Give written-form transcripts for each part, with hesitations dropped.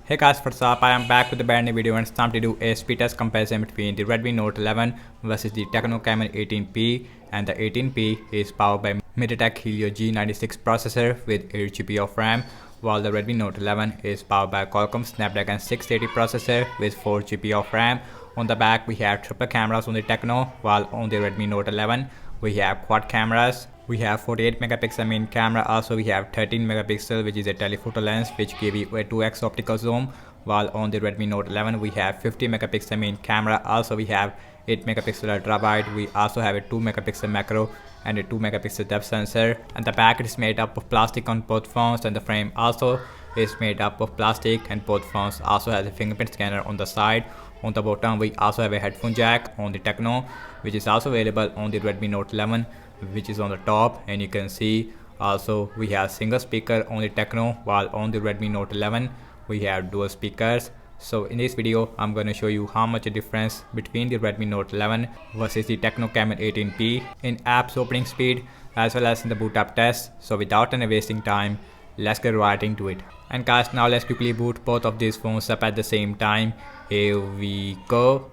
Hey guys, what's up? I am back with a brand new video and it's time to do a speed test comparison between the Redmi Note 11 versus the Tecno Camon 18P, and the 18P is powered by MediaTek Helio G96 processor with 8GB of RAM, while the Redmi Note 11 is powered by Qualcomm Snapdragon 680 processor with 4GB of RAM. On the back we have triple cameras on the Tecno, while on the Redmi Note 11 we have quad cameras. We have 48 megapixel main camera, also we have 13 megapixel which is a telephoto lens which give you a 2x optical zoom, while on the Redmi Note 11 we have 50 megapixel main camera, also we have 8 megapixel ultra wide, we also have a 2 megapixel macro and a 2 megapixel depth sensor, and the back is made up of plastic on both phones, and the frame also is made up of plastic, and both phones also has a fingerprint scanner on the side. On the bottom we also have a headphone jack on the Tecno, which is also available on the Redmi Note 11, which is on the top, and you can see also we have single speaker on the Tecno, while on the Redmi Note 11 we have dual speakers. So in this video I'm going to show you how much a difference between the Redmi Note 11 versus the Tecno Camon 18P in apps opening speed as well as in the boot up test. So without any wasting time, let's get right into it. And guys, now let's quickly boot both of these phones up at the same time. Here we go.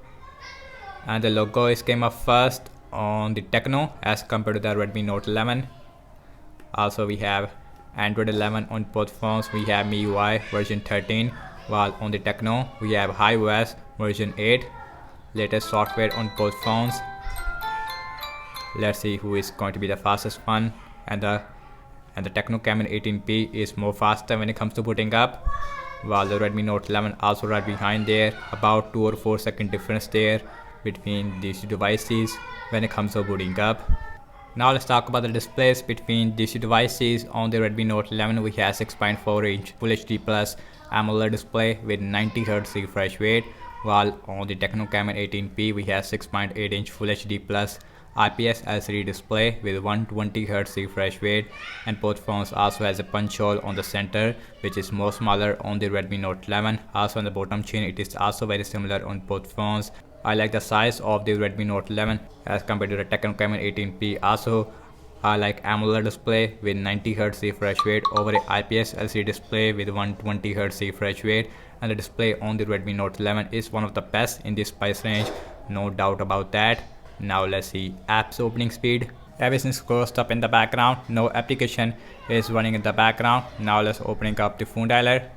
And the logo is came up first on the Tecno as compared to the Redmi Note 11. Also we have Android 11 on both phones. We have MIUI version 13, while on the Tecno we have iOS version 8. Latest software on both phones. Let's see who is going to be the fastest one. And the Tecno Camon 18P is more faster when it comes to booting up, while the Redmi Note 11 also right behind there. About 2 or 4 second difference there between these two devices when it comes to booting up. Now let's talk about the displays between these two devices. On the Redmi Note 11 we have 6.4 inch Full HD Plus AMOLED display with 90Hz refresh rate, while on the Tecno Camon 18P we have 6.8 inch Full HD Plus IPS LCD display with 120Hz refresh rate, and both phones also has a punch hole on the center which is more smaller on the Redmi Note 11. Also on the bottom chin it is also very similar on both phones. I like the size of the Redmi Note 11 as compared to the Tecno Camon 18P. Also I like AMOLED display with 90Hz refresh rate over a IPS LCD display with 120Hz refresh rate, and the display on the Redmi Note 11 is one of the best in this price range, no doubt about that. Now let's see apps opening speed. Everything is closed up in the background, no application is running in the background. Now let's opening up the phone dialer.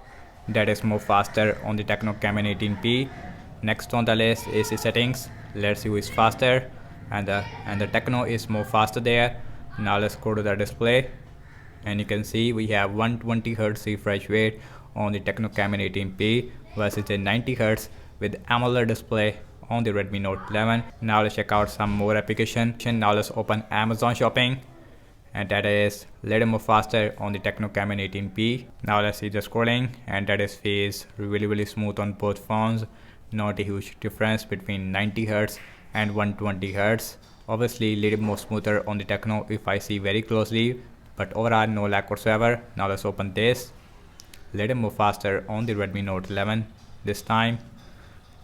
That is more faster on the Tecno Camon 18P. Next on the list is the settings. Let's see who is faster, and the Tecno is more faster there. Now let's go to the display, and you can see we have 120Hz refresh rate on the Tecno Camon 18P versus a 90Hz with AMOLED display on the Redmi Note 11. Now let's check out some more application. Now let's open Amazon Shopping, and that is little more faster on the Tecno Camon 18P. Now let's see the scrolling, and that is feels really smooth on both phones. Not a huge difference between 90Hz and 120Hz. Obviously little more smoother on the Tecno if I see very closely, but overall no lag whatsoever. Now let's open this. Little more faster on the Redmi Note 11 this time.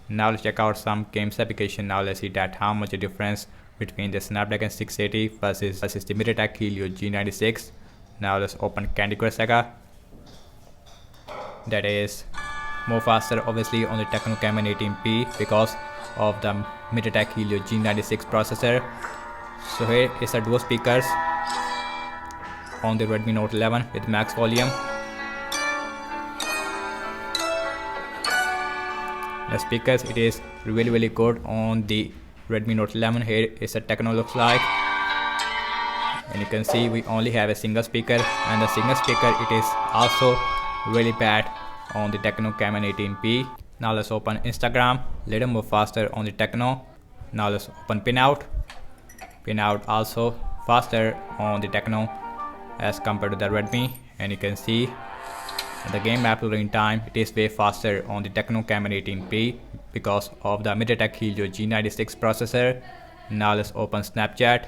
Now let's check out some games application. Now let's see that how much a difference between the Snapdragon 680 versus the MediaTek Helio G96. Now let's open Candy Crush Saga. That is more faster obviously on the Tecno Camon 18P because of the MediaTek Helio G96 processor. So here is the dual speakers on the Redmi Note 11 with max volume. The speakers, it is really good on the Redmi Note 11. Here is the Tecno looks like, and you can see we only have a single speaker, and the single speaker it is also really bad on the Tecno Camon 18P. Now let's open Instagram, little more faster on the Tecno. Now let's open Pinout. Pinout also faster on the Tecno as compared to the Redmi, and you can see the game app loading time it is way faster on the Tecno Camon 18P because of the MediaTek Helio G96 processor. Now let's open Snapchat,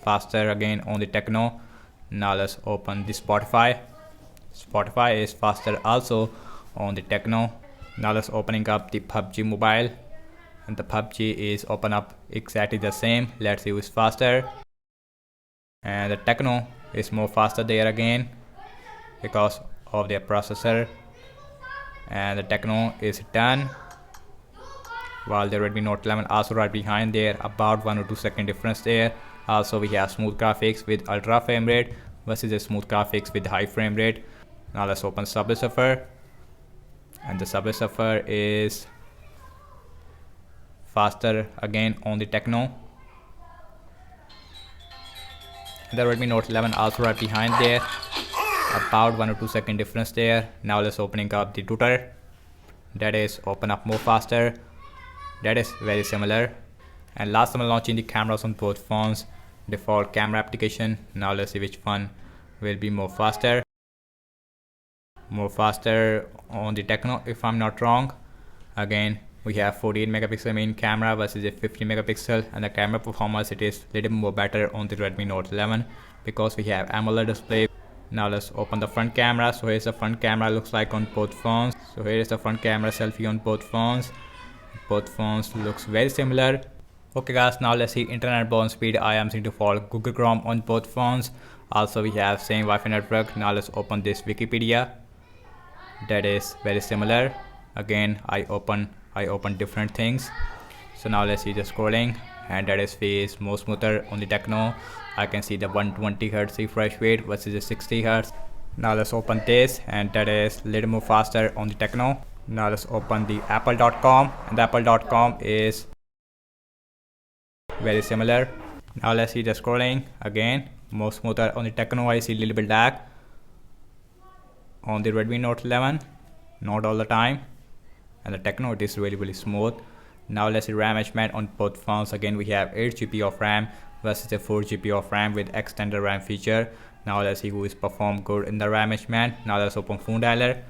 faster again on the Tecno. Now let's open the Spotify. Spotify is faster also on the Tecno. Now let's opening up the PUBG Mobile, and the PUBG is open up exactly the same. Let's see who is faster, and the Tecno is more faster there again because of their processor. and the Tecno is done, while the Redmi Note 11 also right behind there, about 1 or 2 second difference there. Also we have smooth graphics with ultra frame rate versus a smooth graphics with high frame rate. Now let's open Subway Surfer, and the Subway Surfer is faster again on the Tecno. The Redmi Note 11 also right behind there, about 1 or 2 second difference there. Now let's opening up the Tutor, that is open up more faster, that is very similar. And last I'm launching the cameras on both phones, default camera application. Now let's see which one will be more faster on the Tecno if I'm not wrong. Again we have 48 megapixel main camera versus a 50 megapixel, and the camera performance it is little more better on the Redmi Note 11 because we have AMOLED display. Now let's open the front camera. So here's the front camera looks like on both phones. So here is the front camera selfie on both phones. Both phones looks very similar. Okay guys, now let's see internet bound speed. I am seeing default Google Chrome on both phones. Also we have same Wi-Fi network. Now let's open this Wikipedia, that is very similar. Again I open different things. So now let's see the scrolling, and that is face more smoother on the Tecno. I can see the 120 Hz refresh rate versus the 60 Hz. Now let's open this, and that is little more faster on the Tecno. Now let's open the apple.com, and the apple.com is very similar. Now let's see the scrolling, again more smoother on the Tecno. I see little bit lag on the Redmi Note 11, not all the time, and the Tecno it is really smooth. Now let's see RAM management on both phones. Again we have 8 GB of RAM versus a 4 GB of RAM with extended RAM feature. Now let's see who is performed good in the RAM management. Now let's open phone dialer,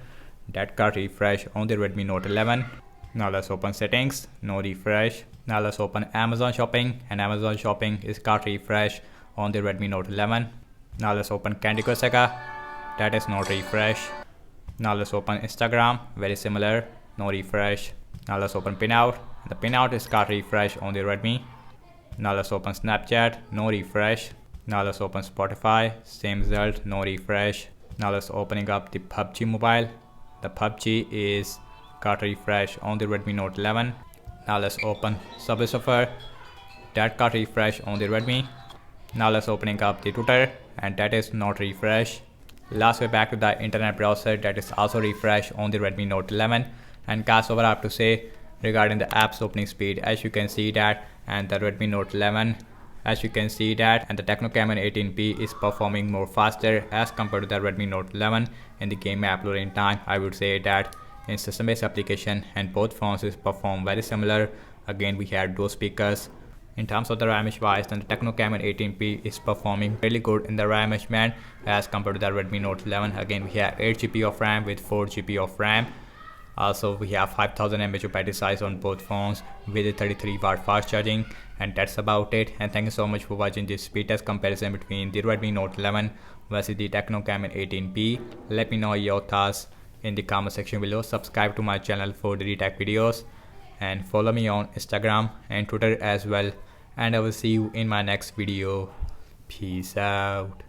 that got refresh on the Redmi Note 11. Now let's open settings, no refresh. Now let's open Amazon shopping, and Amazon shopping is got refresh on the Redmi Note 11. Now let's open Candy Crush Saga, that is not refresh. Now let's open Instagram, very similar, no refresh. Now let's open Pinout, the Pinout is got refresh on the Redmi. Now let's open Snapchat, no refresh. Now let's open Spotify, same result, no refresh. Now let's opening up the PUBG Mobile, the PUBG is got refresh on the Redmi Note 11. Now let's open Subway Surfer, that got refresh on the Redmi. Now let's opening up the Twitter, and that is not refresh. Last we're back to the internet browser, that is also refresh on the Redmi Note 11. And guys, over I have to say regarding the apps opening speed, as you can see that, and the Redmi Note 11, as you can see that, and the Tecno Camon 18P is performing more faster as compared to the Redmi Note 11 in the game app loading time. I would say that in system based application, and both phones is perform very similar. Again we have dual speakers. In terms of the RAM wise, then the Tecno Camon 18P is performing really good in the RAM management as compared to the Redmi Note 11. Again we have 8 GB of RAM with 4 GB of RAM. Also we have 5000 mAh of battery size on both phones with a 33 watt fast charging, and that's about it. And thank you so much for watching this speed test comparison between the Redmi Note 11 versus the Tecno Camon 18P. Let me know your thoughts in the comment section below. Subscribe to my channel for daily tech videos, and follow me on Instagram and Twitter as well. And I will see you in my next video. Peace out.